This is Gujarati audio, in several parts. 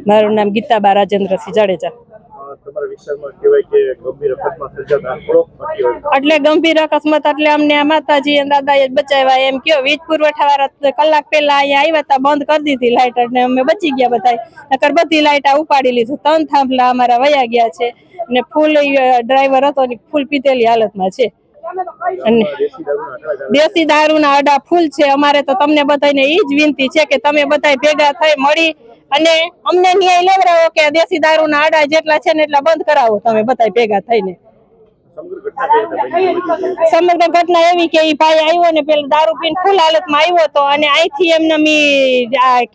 મારું નામ ગીતાબા રાજેન્દ્રસિંહ જાડેજા। એટલે ગંભીર અકસ્માત એટલે અમને આ માતાજી અને દાદાએ બચાવ્યા એમ કયો। વીજ પુરવઠા વાળા કલાક પહેલા અહીંયા આવ્યા હતા, બંધ કરી દીધી લાઈટ એટલે અમે બચી ગયા બધા, નકર બધી લાઈટ ઉપાડી લીધું। 3 થાંભલા અમારા વયા ગયા છે ને ફૂલ ડ્રાઈવર હતો ને ફૂલ પીતેલી હાલતમાં છે અને દેશી દારૂના આડા ફૂલ છે। અમારે તો તમને બધાને ઈ જ વિનંતી છે કે તમે બધા ભેગા થઈ મળી અને અમને ન્યાય લેવડાવો કે દેશી દારૂના આડા જેટલા છે ને એટલા બંધ કરાવો તમે બધા ભેગા થઈને। સમગ્ર ઘટના એવી કે ઈ ભાઈ આવ્યો ને પેલા દારૂ પીને ફૂલ હાલતમાં આવ્યો હતો અને અહીંથી એમને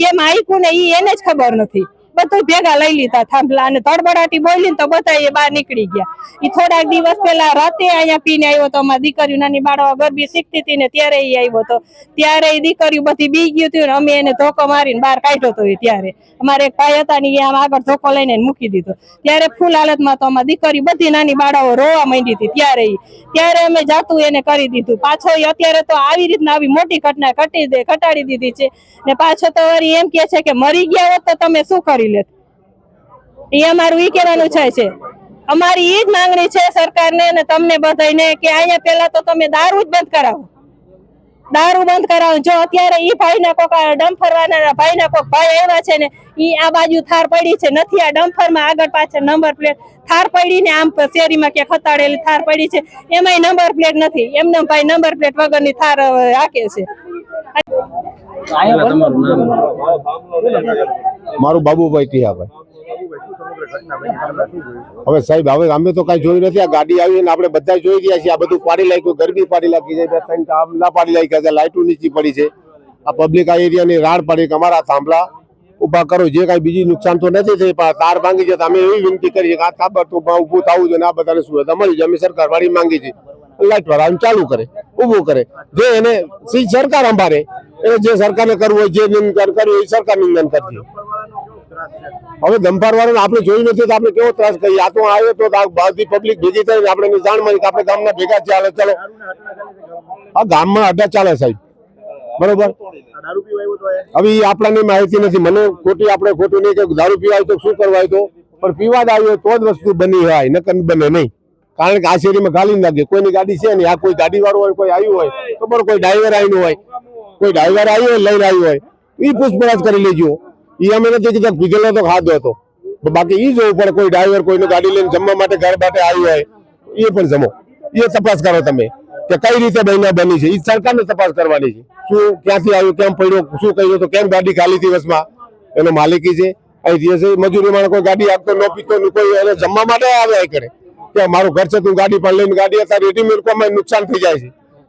કેમ આયકું ને ઈ એને જ ખબર નથી। બધું ભેગા લઈ લીધા થાંભલા અને ધડબડાટી બોલી તો બધા એ બહાર નીકળી ગયા। ઈ થોડાક દિવસ પહેલા રાતે અહીંયા પીને આવ્યો તો, અમારી દીકરીઓ નાની બાળવા ગરબી શીખતી હતી ને ત્યારે ઈ આવ્યો હતો। ત્યારે ઈ દીકરીઓ બધી બી ગયું હતું ને અમે એને ધોકો મારીને બહાર કાઢ્યો હતો। ત્યારે અમારે એક ભાઈ હતા ને આમ આગળ ધોકો લઈને મૂકી દીધો। ત્યારે ફૂલ હાલતમાં તો અમારી દીકરી બધી નાની બાળાઓ રોવા માંડી હતી। ત્યારે અમે જાતું એને કરી દીધું। પાછો અત્યારે તો આવી રીતના આવી મોટી ઘટના ઘટાડી દીધી છે ને પાછો તો વળી એમ કે છે કે મરી ગયા હોત તો તમે શું કરી લેત। એ અમારું ઈ કહેવાનું છે। અમારી ઈ જ માંગણી છે સરકારને અને તમને બધાને કે અહીંયા પેલા તો તમે દારૂ જ બંધ કરાવો, દારૂ બંધ કરાવો। જો અત્યારે ઈ ભાઈના કોક ડમ્ફર વાળાના ભાઈના કોક ભાઈ આવ્યા છે ને ઈ આ બાજુ થાર પડી છે, નથી આ ડમ્ફરમાં આગળ પાછળ નંબર પ્લેટ થાર પડી ને આમ શેરીમાં કે ખતાડેલી થાર પડી છે એમાંય નંબર પ્લેટ નથી। એમને ભાઈ નંબર પ્લેટ વગરની થાર હાકે છે। મારું બાબુભાઈ ટીહાભાઈ। હવે સાહેબ હવે અમે તો કઈ જોયું નથી। આ ગાડી આવી ને આપણે બધા જોઈ રહ્યા છીએ। આ બધું પાડી લાગ્યું, ગરબી પાડી લાગી છે, ના પાડી લાગી છે, લાઈટો નીચી પડી છે। આ પબ્લિક આ એરિયાની રાડ પડી કે અમારા થાંભલા ઉભા કરો। જે કઈ બીજી નુકસાન તો નથી થઈ પણ તાર ભાંગી છે। અમે એવી વિનંતી કરીએ કે આ તાબર તો ઉભું થવું જોઈએ ને આ બધાને સુવિધા મળી જાય। અમે સરકાર વાળી માંગી છે લાઈટ વાળા ચાલુ કરે, ઉભું કરે, જે એને સરકાર અંબારે એને જે સરકારને કરવું હોય, જે નિયંત્રણ કરવું એ સરકાર નિયંત્રણ કરશે। હવે દંપાર વાળાને આપણે જોયું નથી તો આપણે કેવો ત્રાસ કરીએ। આ તો આવ્યો તો બધી પબ્લિક ભેગી થઈને આપણે જાણ મળી કે આપણે ગામના ભેગા ચાલે, ચલો આ ગામમાં અડ્ડા ચાલે સાહેબ, બરોબર। હવે એ આપણાની માહિતી નથી, મને ખોટી આપણે ખોટું નહીં કે દારૂ પીવાય તો શું કરવાય તો, પણ પીવા જ આવ્યો તો જ વસ્તુ બની હોય, નકર બને નહીં। કારણ કે આ શેરીમાં ખાલી લાગે, કોઈની ગાડી છે ને આ કોઈ ગાડી વાળો હોય, કોઈ આવ્યું હોય તો પણ કોઈ ડ્રાઈવર આવીને હોય, કોઈ ડ્રાઈવર આવ્યો હોય લઈને આવ્યું હોય એ પૂછપરછ કરી લેજો। એ અમે નથી કીધા પીધેલો તો ખાધો હતો, બાકી એ જોવું પડે કોઈ ડ્રાઈવર કોઈને ગાડી લઈને જમવા માટે ઘર માટે આવ્યું હોય એ પણ જમો, એ તપાસ કરો તમે કે કઈ રીતે બની છે। એ સરકારને તપાસ કરવાની છે, શું ક્યાંથી આવ્યું, કેમ પડ્યો, શું કહ્યું તો કેમ ગાડી ખાલી દિવસમાં એનો માલિકી છે। અહીં દિવસે મજૂરી માં કોઈ ગાડી આપતો ન પીતો કોઈ એને જમવા માટે આવે કરે કે મારું ઘર છે તું ગાડી પણ લઈને ગાડી અત્યારે રેડીમેડ કોમાં નુકસાન થઈ જાય છે।